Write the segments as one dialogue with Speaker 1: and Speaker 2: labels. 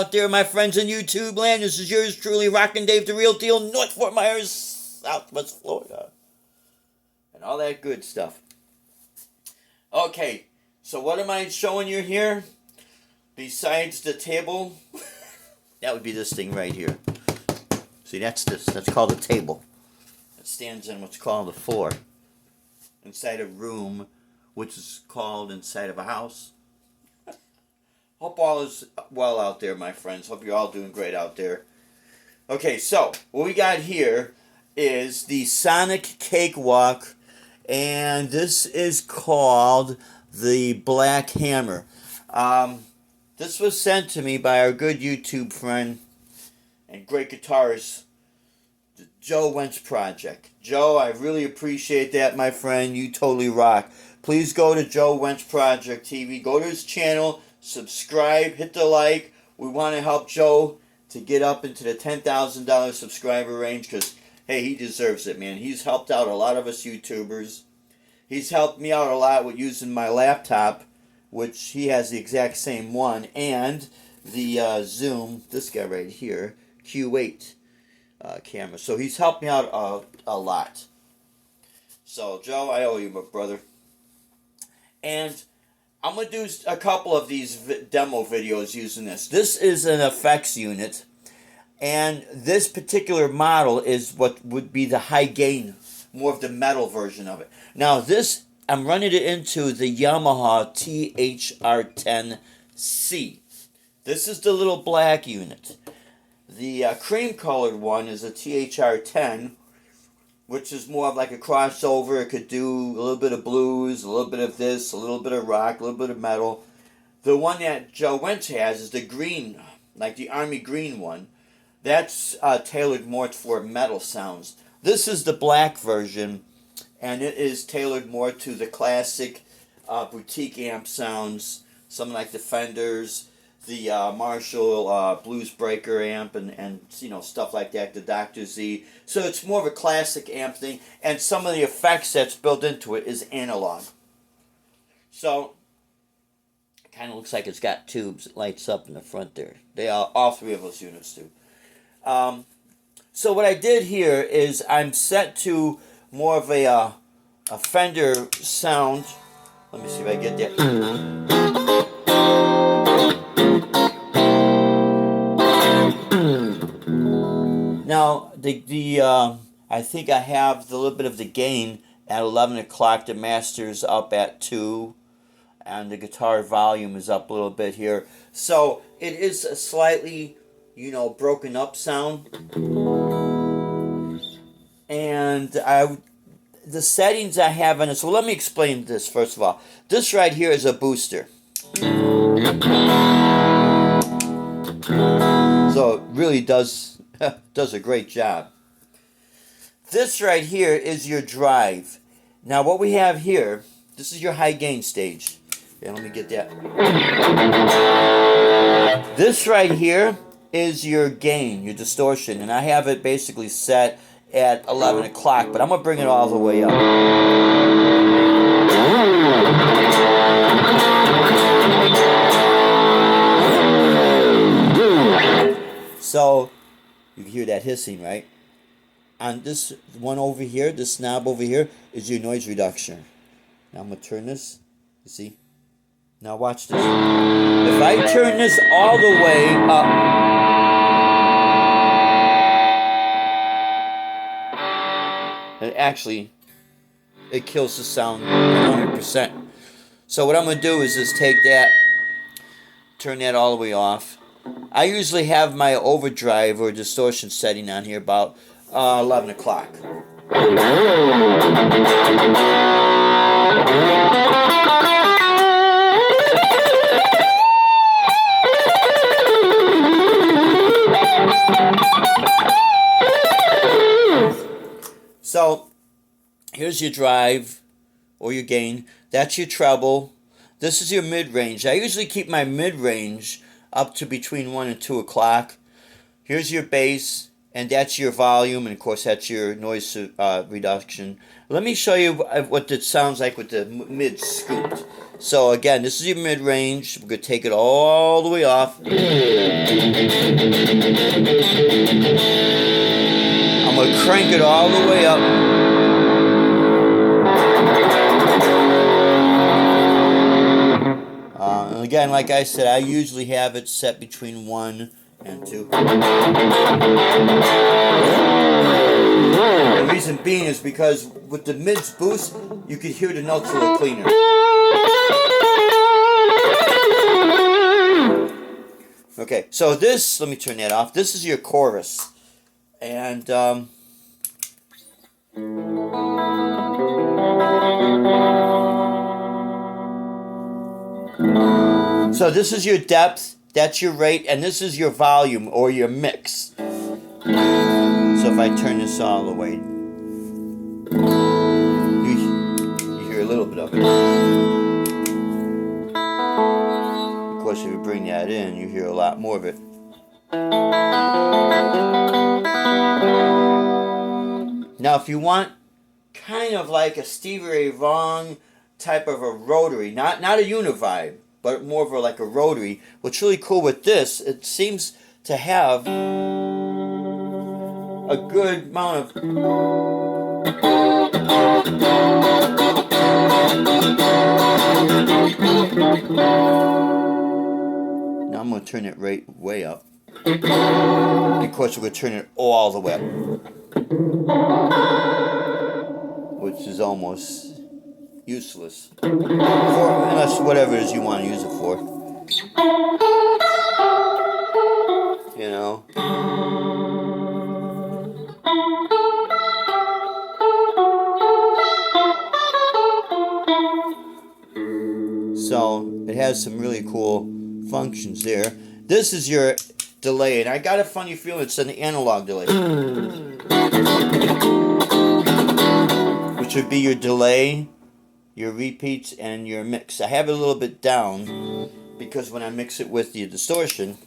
Speaker 1: out there, my friends in YouTube land. This is yours truly, Rockin' Dave, the real deal, North Fort Myers, Southwest Florida. And all that good stuff. Okay, so what am I showing you here? Besides the table, that would be this thing right here. See, that's called a table. It stands on what's called the floor. Inside a room, which is called inside of a house. Hope all is well out there, my friends. Hope you're all doing great out there. Okay, so what we got here is the Sonicake Walk, and this is called the Black Hammer. This was sent to me by our good YouTube friend and great guitarist, the Joe Wentz Project. Joe, I really appreciate that, my friend. You totally rock. Please go to Joe Wentz Project TV. Go to his channel. Subscribe, hit the like. We want to help Joe to get up into the $10,000 subscriber range because, hey, he deserves it, man. He's helped out a lot of us YouTubers. He's helped me out a lot with using my laptop, which he has the exact same one, and the Zoom, this guy right here, Q8 camera. So he's helped me out a lot. So, Joe, I owe you, my brother. And I'm going to do a couple of these demo videos using this. This is an effects unit, and this particular model is what would be the high gain, more of the metal version of it. Now this, I'm running it into the Yamaha THR10C. This is the little black unit. The cream colored one is a THR10, which is more of like a crossover. It could do a little bit of blues, a little bit of this, a little bit of rock, a little bit of metal. The one that Joe Wentz has is the green, like the army green one. That's tailored more for metal sounds. This is the black version, and it is tailored more to the classic boutique amp sounds, something like the Fenders, the Marshall Blues Breaker amp, and you know, stuff like that, the Dr. Z. So it's more of a classic amp thing, and some of the effects that's built into it is analog. So it kind of looks like it's got tubes that lights up in the front there. They all three of those units do. So what I did here is I'm set to more of a Fender sound. Let me see if I get that. Now, I think I have a little bit of the gain at 11 o'clock. The master's up at 2, and the guitar volume is up a little bit here. So it is a slightly, you know, broken up sound. And the settings I have in it. So let me explain this first of all. This right here is a booster. So it really does a great job. This right here is your drive. Now what we have here, this is your high gain stage. Okay, let me get that. This right here is your gain, your distortion, and I have it basically set at 11 o'clock, but I'm going to bring it all the way up. So you can hear that hissing, right? On this one over here, this knob over here, is your noise reduction. Now I'm going to turn this. You see? Now watch this. If I turn this all the way up, it kills the sound 100%. So what I'm going to do is just take that, turn that all the way off. I usually have my overdrive or distortion setting on here about 11 o'clock. So here's your drive or your gain. That's your treble. This is your mid-range. I usually keep my mid-range up to between 1 and 2 o'clock. Here's your bass, and that's your volume, and of course that's your noise reduction. Let me show you what it sounds like with the mid scooped. So again, this is your mid range. We're gonna take it all the way off. I'm gonna crank it all the way up. And again, like I said, I usually have it set between 1 and 2. The reason being is because with the mids boost, you can hear the notes a little cleaner. Okay, so this, let me turn that off. This is your chorus. And, so this is your depth, that's your rate, and this is your volume or your mix. So if I turn this all the way, you hear a little bit of it. Of course, if you bring that in, you hear a lot more of it. Now, if you want kind of like a Stevie Ray Vaughan type of a rotary, not a univibe, but more of like a rotary, what's really cool with this, it seems to have a good amount of now I'm going to turn it right way up. And of course we're going to turn it all the way up, which is almost useless unless whatever it is you want to use it for, you know. So it has some really cool functions there. This is your delay, and I got a funny feeling it's an analog delay, which would be your delay, your repeats, and your mix. I have it a little bit down because when I mix it with the distortion,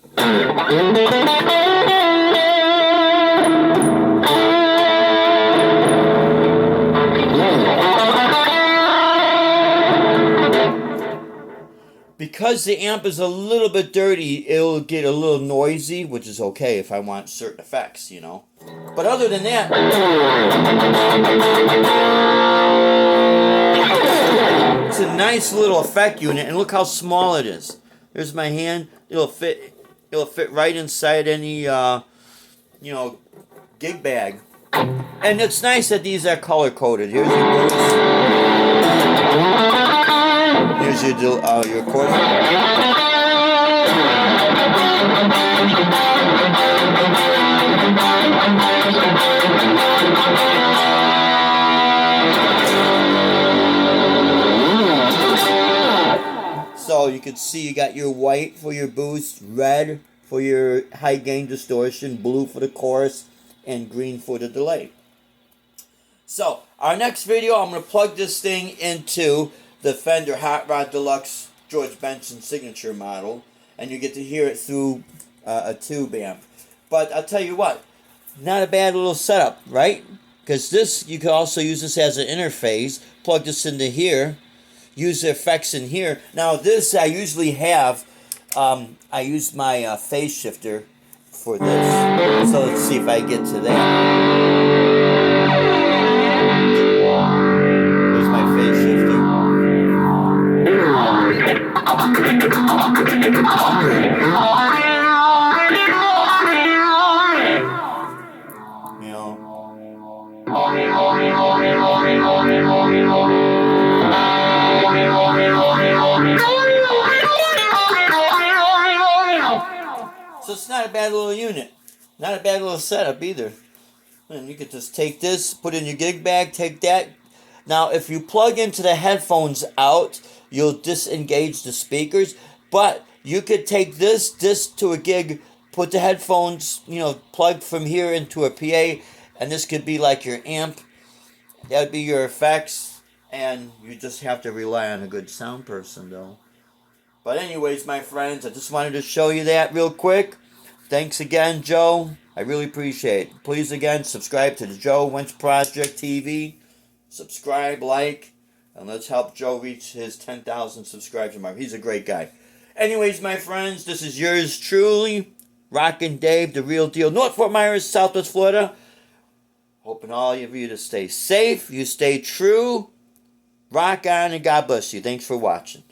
Speaker 1: because the amp is a little bit dirty, it'll get a little noisy, which is okay if I want certain effects, you know. But other than that, it's a nice little effect unit, and look how small it is. There's my hand. It'll fit right inside any you know, gig bag. And it's nice that these are color coded. Here's your boost. Here's your chord. So you can see you got your white for your boost, red for your high gain distortion, blue for the chorus, and green for the delay. So our next video, I'm going to plug this thing into the Fender Hot Rod Deluxe George Benson signature model, and you get to hear it through a tube amp. But I'll tell you what, not a bad little setup, right? Because this, you can also use this as an interface, plug this into here, use the effects in here. Now this I usually have, I use my phase shifter for this. So let's see if I get to that. There's my phase shifter. You know. So it's not a bad little unit. Not a bad little setup either. And you could just take this, put it in your gig bag, take that. Now, if you plug into the headphones out, you'll disengage the speakers. But you could take this to a gig, put the headphones, you know, plug from here into a PA, and this could be like your amp. That would be your effects, and you just have to rely on a good sound person, though. But anyways, my friends, I just wanted to show you that real quick. Thanks again, Joe. I really appreciate it. Please, again, subscribe to the Joe Winch Project TV. Subscribe, like, and let's help Joe reach his 10,000 subscribers mark. He's a great guy. Anyways, my friends, this is yours truly, Rockin' Dave, the real deal, North Fort Myers, Southwest Florida. Hoping all of you to stay safe, you stay true, rock on, and God bless you. Thanks for watching.